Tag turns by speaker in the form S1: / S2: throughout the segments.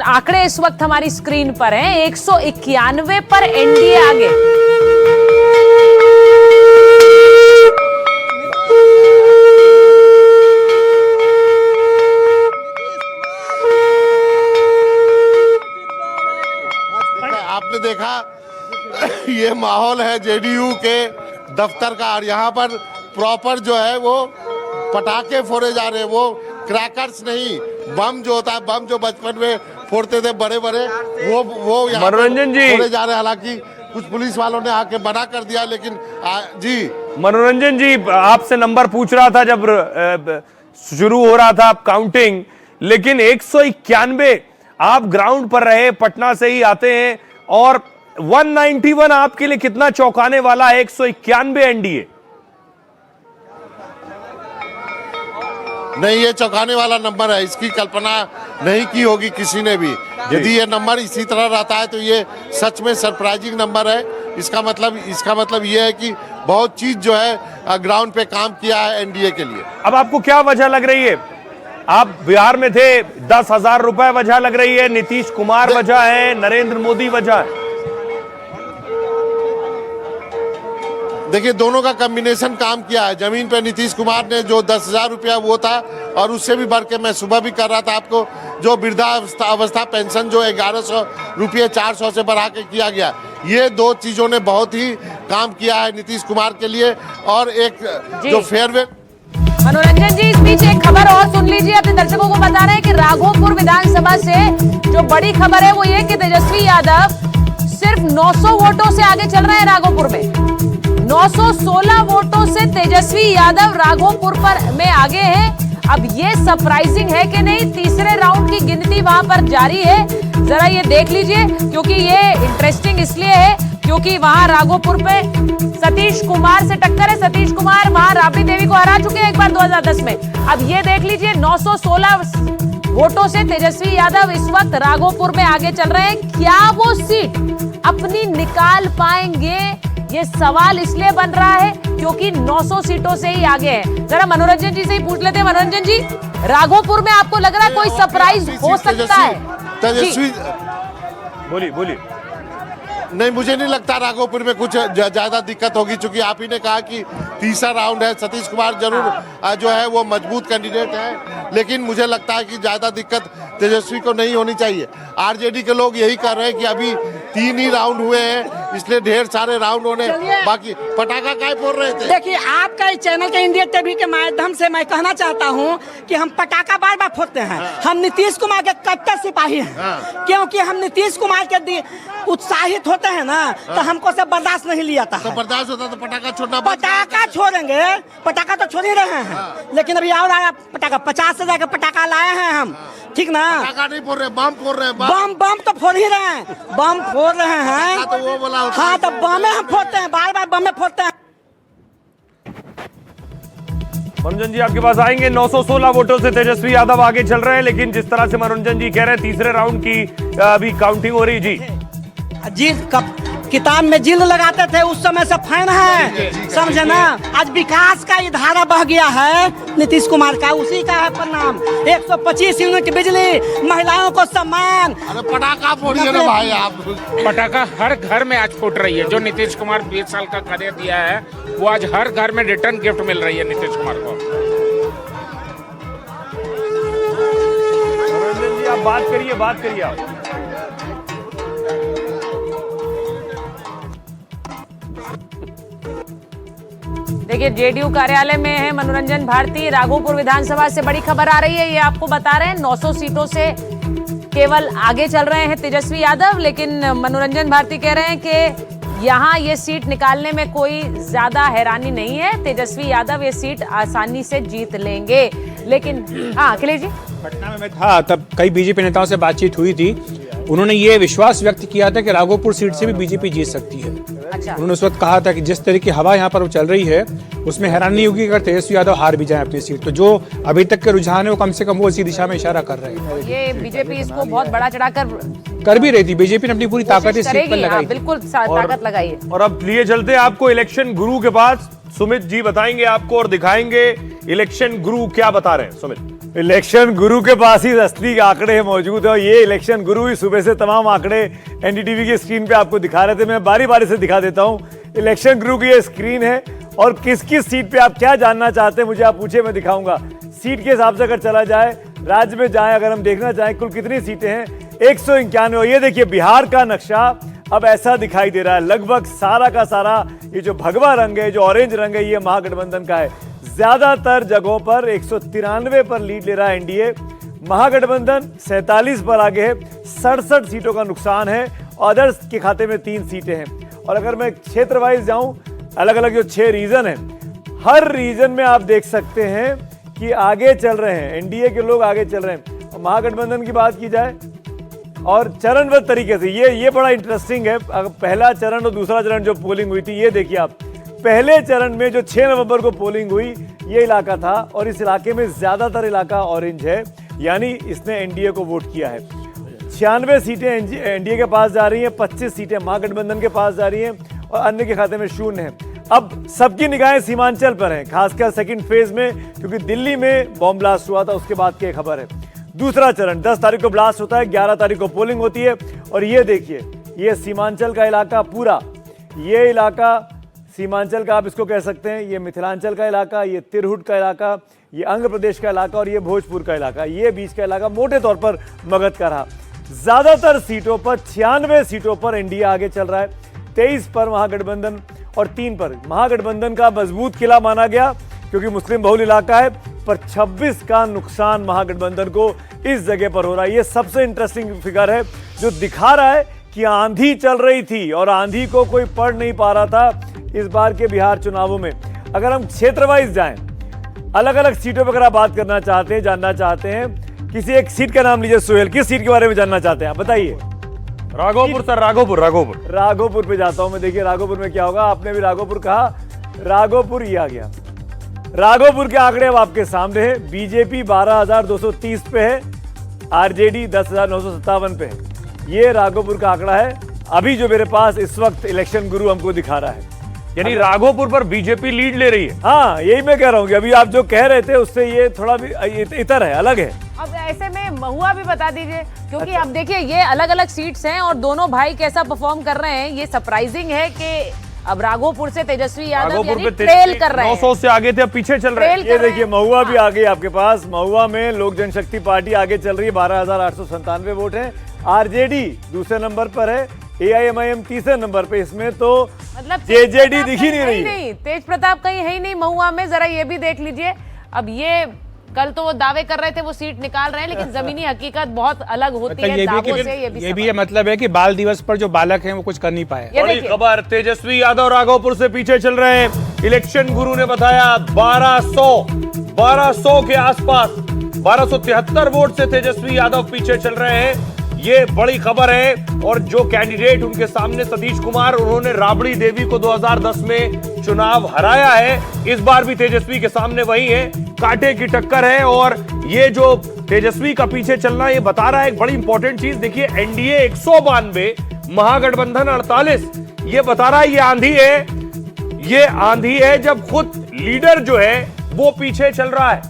S1: आंकड़े इस वक्त हमारी स्क्रीन पर हैं। 191 पर एनडीए आगे।
S2: आपने देखा ये माहौल है जेडीयू के दफ्तर का, और यहाँ पर प्रॉपर जो है वो पटाखे फोड़े जा रहे हैं, वो क्रैकर्स नहीं, बम जो होता है, बम जो बचपन में फोड़ते थे बड़े बड़े, वो यहाँ
S3: मनोरंजन जी
S2: फोड़े जा रहे हैं। हालांकि कुछ पुलिस वालों ने आके मना कर दिया, लेकिन जी
S3: मनोरंजन जी आपसे नंबर पूछ रहा था जब शुरू हो रहा था काउंटिंग, लेकिन 191 आप ग्राउंड पर रहे, पटना से ही आते हैं, और 191 आपके लिए कितना चौंकाने वाला है? 191 एनडीए।
S2: नहीं, ये चौंकाने वाला नंबर है, इसकी कल्पना नहीं की होगी किसी ने भी। यदि ये नंबर इसी तरह रहता है तो ये सच में सरप्राइजिंग नंबर है। इसका मतलब ये है कि बहुत चीज जो है ग्राउंड पे काम किया है एनडीए के लिए।
S3: अब आपको क्या वजह लग रही है? आप बिहार में थे, 10,000 रुपए वजह लग रही है, नीतीश कुमार वजह है, नरेंद्र मोदी वजह है?
S2: देखिए, दोनों का कॉम्बिनेशन काम किया है। जमीन पे नीतीश कुमार ने जो 10,000 रुपया वो था, और उससे भी बढ़ के मैं सुबह भी कर रहा था आपको, जो वृद्धावस्था पेंशन जो 1100 रुपये 400 से बढ़ा के किया गया, ये दो चीजों ने बहुत ही काम किया है नीतीश कुमार के लिए। और एक जो फेयरवेल।
S1: मनोरंजन जी, इस बीच एक खबर और सुन लीजिए। अपने दर्शकों को बता रहे हैं कि राघोपुर विधानसभा से जो बड़ी खबर है वो ये कि तेजस्वी यादव सिर्फ 900 वोटों से आगे चल रहे हैं। राघोपुर में 916 वोटों से तेजस्वी यादव राघोपुर में आगे हैं। अब ये सरप्राइजिंग है कि नहीं? तीसरे राउंड की गिनती वहां पर जारी है, जरा ये देख लीजिए, क्योंकि ये इंटरेस्टिंग इसलिए है क्योंकि वहां राघोपुर पे सतीश कुमार से टक्कर है। सतीश कुमार वहां राबड़ी देवी को हरा चुके हैं एक बार 2010 में। अब ये देख लीजिए, 916 वोटों से तेजस्वी यादव इस वक्त राघोपुर में आगे चल रहे हैं। क्या वो सीट अपनी निकाल पाएंगे? ये सवाल इसलिए बन रहा है क्योंकि 900 सीटों से ही आगे है। जरा मनोरंजन जी से ही पूछ लेते हैं। मनोरंजन जी, राघोपुर में आपको लग रहा है कोई सरप्राइज हो सकता है?
S2: तेजस्वी
S3: बोलिए।
S2: नहीं, मुझे नहीं लगता राघोपुर में कुछ ज्यादा दिक्कत होगी, क्योंकि आप ही ने कहा कि तीसरा राउंड है। सतीश कुमार जरूर जो है वो मजबूत कैंडिडेट है, लेकिन मुझे लगता है कि ज्यादा दिक्कत तेजस्वी को नहीं होनी चाहिए। आरजेडी के लोग यही कर रहे हैं कि अभी 3 ही राउंड हुए हैं, इसलिए ढेर सारे राउंड होने बाकी। पटाखा काय फोड़ रहे थे?
S4: देखिए, आपका इस चैनल के इंडिया टीवी के माध्यम से मैं कहना चाहता हूं कि हम पटाखा बार बार फोड़ते हैं। हम नीतीश कुमार के कट्टर सिपाही हैं, क्योंकि हम नीतीश कुमार के उत्साहित होते हैं ना, तो हमको सब बर्दाश्त नहीं लिया था।
S2: तो बर्दाश्त होता तो पटाखा छोड़ना।
S4: पटाखा छोड़ेंगे, पटाखा तो छोड़ ही रहे हैं, लेकिन अभी और आया पटाखा, 50 से जाकर पटाखा लाए हैं हम, ठीक ना?
S2: पटाखा नहीं फोड़ रहे, बम फोड़ रहे हैं।
S4: बम तो फोड़ ही रहे हैं, बम फोड़ रहे हैं।
S2: तो वो बोला,
S4: हाँ, तो बम हम फोड़ते हैं, बार बार बम फोड़ते हैं।
S3: मनोरंजन जी आपके पास आएंगे। 916 वोटों से तेजस्वी यादव आगे चल रहे हैं, लेकिन जिस तरह से मनोरंजन जी कह रहे हैं तीसरे राउंड की अभी काउंटिंग हो रही। जी
S4: किताब में जिल्द लगाते थे उस समय से फैन है, समझे ना? आज विकास का ये धारा बह गया है नीतीश कुमार का, उसी का है परिणाम। 125 यूनिट बिजली, महिलाओं को सम्मान।
S2: अरे पटाखा फोड़िए ना भाई आप।
S5: पटाखा हर घर में आज फूट रही है। जो नीतीश कुमार 20 साल का कार्य दिया है वो आज हर घर में रिटर्न गिफ्ट मिल रही है नीतीश कुमार को।
S3: मनोरंजन जी आप बात करिए आप।
S1: देखिए, जेडीयू कार्यालय में है मनोरंजन भारती। राघोपुर विधानसभा से बड़ी खबर आ रही है, ये आपको बता रहे हैं। 900 सीटों से केवल आगे चल रहे हैं तेजस्वी यादव, लेकिन मनोरंजन भारती कह रहे हैं कि यहाँ ये सीट निकालने में कोई ज्यादा हैरानी नहीं है। तेजस्वी यादव ये सीट आसानी से जीत लेंगे। लेकिन हाँ, अखिलेश जी,
S6: पटना में मैं था तब कई बीजेपी नेताओं से बातचीत हुई थी। उन्होंने ये विश्वास व्यक्त किया था कि राघोपुर सीट से भी बीजेपी जीत सकती है।
S1: अच्छा।
S6: उन्होंने उस वक्त कहा था कि जिस तरह की हवा यहाँ पर चल रही है उसमें हैरानी नहीं होगी अगर तेजस्वी यादव हार भी जाए अपनी सीट। तो जो अभी तक के रुझान है वो कम से कम वो इसी दिशा में इशारा कर रहे हैं।
S1: ये बीजेपी इसको बहुत बड़ा चढ़ाकर
S6: कर भी रही थी। बीजेपी ने अपनी पूरी ताकत इस सीट पर लगाई।
S1: बिल्कुल ताकत लगाई है।
S3: और अब लिए चलते हैं आपको इलेक्शन गुरु के पास। सुमित जी बताएंगे आपको और दिखाएंगे इलेक्शन गुरु क्या बता रहे हैं। सुमित।
S7: इलेक्शन गुरु के पास ही असली आंकड़े मौजूद है और ये इलेक्शन गुरु ही सुबह से तमाम आंकड़े एनडीटीवी की स्क्रीन पे आपको दिखा रहे थे। मैं बारी बारी से दिखा देता हूँ। इलेक्शन गुरु की ये स्क्रीन है और किस किस सीट पे आप क्या जानना चाहते हैं मुझे आप पूछे, मैं दिखाऊंगा। सीट के हिसाब से अगर चला जाए, राज्य में जाए, अगर हम देखना चाहें कुल कितनी सीटें हैं 191। और ये देखिए बिहार का नक्शा अब ऐसा दिखाई दे रहा है, लगभग सारा का सारा ये जो भगवा रंग है, जो ऑरेंज रंग है, ये महागठबंधन का है। ज्यादातर जगहों पर 193 पर लीड ले रहा है एनडीए। महागठबंधन 47 पर आगे है, 67 सीटों का नुकसान है। अदर्स के खाते में 3 सीटें हैं। और अगर मैं क्षेत्र वाइज जाऊं, अलग अलग जो 6 रीजन है, हर रीजन में आप देख सकते हैं कि आगे चल रहे हैं, एनडीए के लोग आगे चल रहे हैं। और महागठबंधन की बात की जाए और चरणबद्ध तरीके से, ये बड़ा इंटरेस्टिंग है। पहला चरण और दूसरा चरण जो पोलिंग हुई थी, ये देखिए आप, पहले चरण में जो 6 नवंबर को पोलिंग हुई ये इलाका था और इस इलाके में ज्यादातर इलाका ऑरेंज है, यानी इसने एनडीए को वोट किया है। 96 सीटें एनडीए के पास जा रही हैं, 25 सीटें महागठबंधन के पास जा रही हैं और अन्य के खाते में 0 है। अब सबकी निगाहें सीमांचल पर हैं, खासकर सेकंड फेज में, क्योंकि दिल्ली में बॉम्ब ब्लास्ट हुआ था, उसके बाद की खबर है। दूसरा चरण 10 तारीख को ब्लास्ट होता है, 11 तारीख को पोलिंग होती है। और ये देखिए, ये सीमांचल का इलाका पूरा, ये इलाका सीमांचल का आप इसको कह सकते हैं, ये मिथिलांचल का इलाका, ये तिरहुट का इलाका, ये आंध्र प्रदेश का इलाका और ये भोजपुर का इलाका, ये बीच का इलाका मोटे तौर पर मगध का रहा। ज्यादातर सीटों पर 96 सीटों पर एनडीए आगे चल रहा है, 23 पर महागठबंधन और 3 पर महागठबंधन का मजबूत किला माना गया क्योंकि मुस्लिम बहुल इलाका है, पर 26 का नुकसान महागठबंधन को इस जगह पर हो रहा है। ये सबसे इंटरेस्टिंग फिगर है जो दिखा रहा है कि आंधी चल रही थी और आंधी को कोई पढ़ नहीं पा रहा था इस बार के बिहार चुनावों में। अगर हम क्षेत्र वाइज जाएं, अलग अलग सीटों पर अगर आप बात करना चाहते हैं, जानना चाहते हैं, किसी एक सीट का नाम लीजिए। सोहेल, किस सीट के बारे में जानना चाहते हैं आप बताइए?
S3: राघोपुर सर,
S7: राघोपुर पे जाता हूं मैं। देखिए राघोपुर में क्या होगा, आपने भी राघोपुर कहा, राघोपुर ये आ गया। राघोपुर के आंकड़े अब आपके सामने है। बीजेपी 12,230 पे है, आरजेडी 10,957 पे है। ये राघोपुर का आंकड़ा है अभी जो मेरे पास इस वक्त इलेक्शन गुरु हमको दिखा रहा है।
S3: यानी राघोपुर पर बीजेपी लीड ले रही है।
S7: हाँ, यही मैं कह रहा हूँ कि अभी आप जो कह रहे थे उससे ये थोड़ा भी इतर है, अलग है।
S1: अब ऐसे में महुआ भी बता दीजिए, क्योंकि अब देखिए ये अलग अलग सीट्स हैं और दोनों भाई कैसा परफॉर्म कर रहे हैं। ये सरप्राइजिंग है कि अब राघोपुर से तेजस्वी यादव यानी ट्रेल कर रहे हैं।
S3: 900 से आगे थे, अब पीछे चल रहे हैं।
S7: ये देखिए महुआ भी आ गई आपके पास। महुआ में लोक जनशक्ति पार्टी आगे चल रही है, 12,897 वोट है। आरजेडी दूसरे नंबर पर है, एआईएमआईएम तीसरे नंबर पे। इसमें तो
S1: मतलब
S7: जेजेडी दिख ही नहीं रही है।
S1: तेज प्रताप कहीं है ही नहीं महुआ में, जरा ये भी देख लीजिए। अब ये कल तो वो दावे कर रहे थे वो सीट निकाल रहे हैं, लेकिन जमीनी हकीकत बहुत अलग होती है दावों से।
S6: ये भी मतलब है कि बाल दिवस पर जो बालक हैं वो कुछ कर नहीं पाए।
S3: बड़ी खबर, तेजस्वी यादव राघोपुर से पीछे चल रहे हैं। इलेक्शन गुरु ने बताया 1200 के आसपास, 1273 वोट से तेजस्वी यादव पीछे चल रहे हैं। ये बड़ी खबर है। और जो कैंडिडेट उनके सामने सतीश कुमार, उन्होंने राबड़ी देवी को 2010 में चुनाव हराया है, इस बार भी तेजस्वी के सामने वही है। कांटे की टक्कर है। और ये जो तेजस्वी का पीछे चलना, ये बता रहा है एक बड़ी इंपॉर्टेंट चीज। देखिए एनडीए 192, महागठबंधन 48। ये बता रहा है ये आंधी है, ये आंधी है जब खुद लीडर जो है वो पीछे चल रहा है।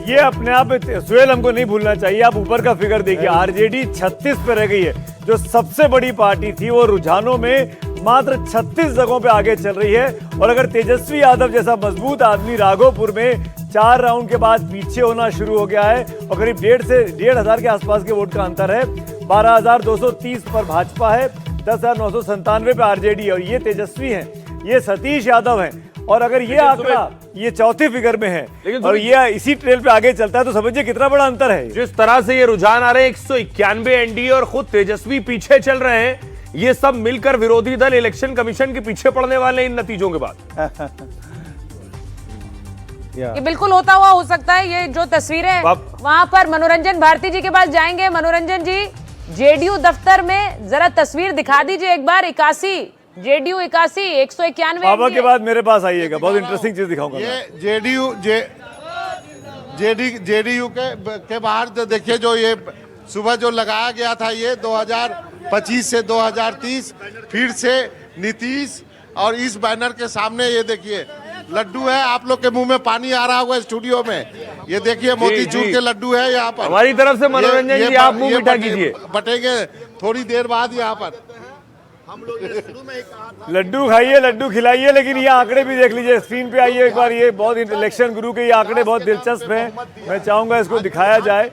S7: ये अपने आप सुहेल हमको नहीं भूलना चाहिए। आप ऊपर का फिगर देखिए, आरजेडी 36 पे रह गई है, जो सबसे बड़ी पार्टी थी वो रुझानों में मात्र 36 जगहों पे आगे चल रही है। और अगर तेजस्वी यादव जैसा मजबूत आदमी राघोपुर में 4 राउंड के बाद पीछे होना शुरू हो गया है और करीब 1.5 से 1,500 के आसपास के वोट का अंतर है। 12,230 पर भाजपा है, 10,997 पे आरजेडी, और ये तेजस्वी हैं, ये सतीश यादव हैं। और अगर ये आंकड़ा ये चौथी फिगर में है और ये इसी ट्रेल पे आगे चलता है तो समझिए कितना बड़ा अंतर है।
S3: जिस तरह से ये रुझान आ रहे हैं, 191 एनडीए और खुद तेजस्वी पीछे चल रहे हैं, ये सब मिलकर विरोधी दल इलेक्शन कमीशन के पीछे पड़ने वाले हैं इन नतीजों के बाद।
S1: ये बिल्कुल होता हुआ हो सकता है। ये जो तस्वीरें वहां पर मनोरंजन भारती जी के पास जाएंगे। मनोरंजन जी, जेडीयू दफ्तर में जरा तस्वीर दिखा दीजिए एक बार। 81 जेडीयू 81, 191
S7: बाबा के बाद मेरे पास आइएगा, बहुत इंटरेस्टिंग चीज दिखाऊंगा।
S2: ये जेडीयू के बाहर देखिए, जो ये सुबह जो लगाया गया था, ये 2025 से 2030 फिर से नीतीश, और इस बैनर के सामने ये देखिए लड्डू है, आप लोग के मुंह में पानी आ रहा होगा स्टूडियो में। ये देखिए मोतीचूर
S3: जी।
S2: के लड्डू है यहाँ पर।
S3: हमारी तरफ से मनोरंजन
S2: ये
S3: जी, आप मुंह मीठा कीजिए।
S2: बटेंगे थोड़ी देर बाद यहाँ पर।
S7: लड्डू खाइए, लड्डू खिलाइए, लेकिन ये आंकड़े भी देख लीजिए, स्क्रीन पे आइए एक बार। ये बहुत इलेक्शन गुरु के ये आंकड़े बहुत दिलचस्प हैं, मैं चाहूंगा इसको दिखाया जाए।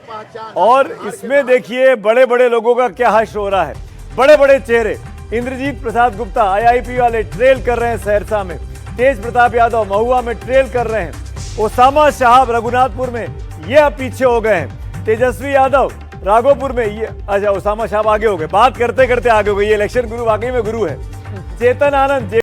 S7: और इसमें देखिए बड़े बड़े लोगों का क्या हश्र हो रहा है, बड़े बड़े चेहरे। इंद्रजीत प्रसाद गुप्ता IIP वाले ट्रेल कर रहे हैं सहरसा में, तेज प्रताप यादव महुआ में ट्रेल कर रहे हैं, ओसामा साहब रघुनाथपुर में ये अब पीछे हो गए हैं, तेजस्वी यादव राघोपुर में ये, अच्छा ओसामा साहब आगे हो गए, बात करते करते आगे हो गए। ये इलेक्शन गुरु वाकई में गुरु है। चेतन आनंद